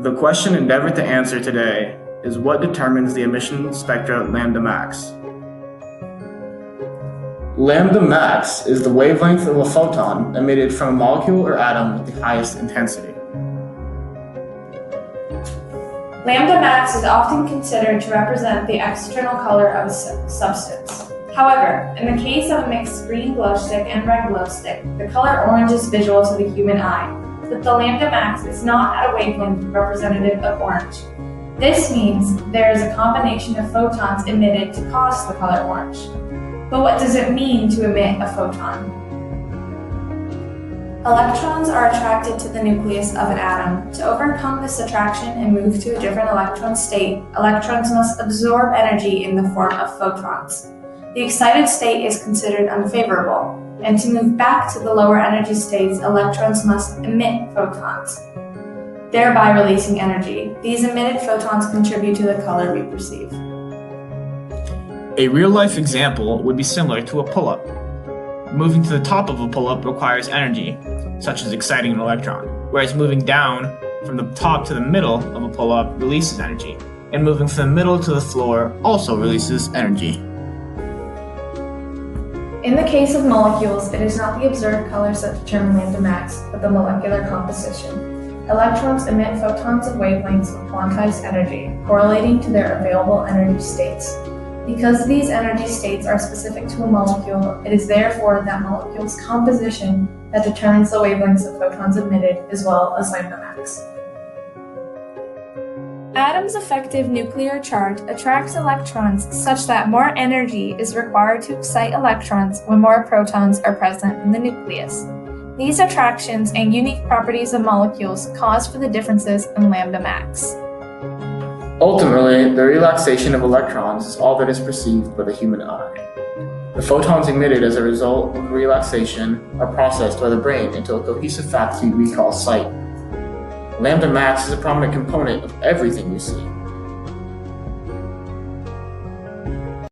The question endeavored to answer today is what determines the emission spectra lambda max? Lambda max is the wavelength of a photon emitted from a molecule or atom with the highest intensity. Lambda max is often considered to represent the external color of a substance. However, in the case of a mixed green glow stick and red glow stick, the color orange is visible to the human eye, but the lambda max is not at a wavelength representative of orange. This means there is a combination of photons emitted to cause the color orange. But what does it mean to emit a photon? Electrons are attracted to the nucleus of an atom. To overcome this attraction and move to a different electron state, electrons must absorb energy in the form of photons. The excited state is considered unfavorable, and to move back to the lower energy states, electrons must emit photons, thereby releasing energy. These emitted photons contribute to the color we perceive. A real-life example would be similar to a pull-up. Moving to the top of a pull-up requires energy, such as exciting an electron, whereas moving down from the top to the middle of a pull-up releases energy, and moving from the middle to the floor also releases energy. In the case of molecules, it is not the observed colors that determine lambda max, but the molecular composition. Electrons emit photons of wavelengths with quantized energy, correlating to their available energy states. Because these energy states are specific to a molecule, it is therefore that molecule's composition that determines the wavelengths of photons emitted as well as lambda max. Atom's effective nuclear charge attracts electrons such that more energy is required to excite electrons when more protons are present in the nucleus. These attractions and unique properties of molecules cause for the differences in lambda max. Ultimately, the relaxation of electrons is all that is perceived by the human eye. The photons emitted as a result of relaxation are processed by the brain into a cohesive faculty we call sight. Lambda max is a prominent component of everything we see.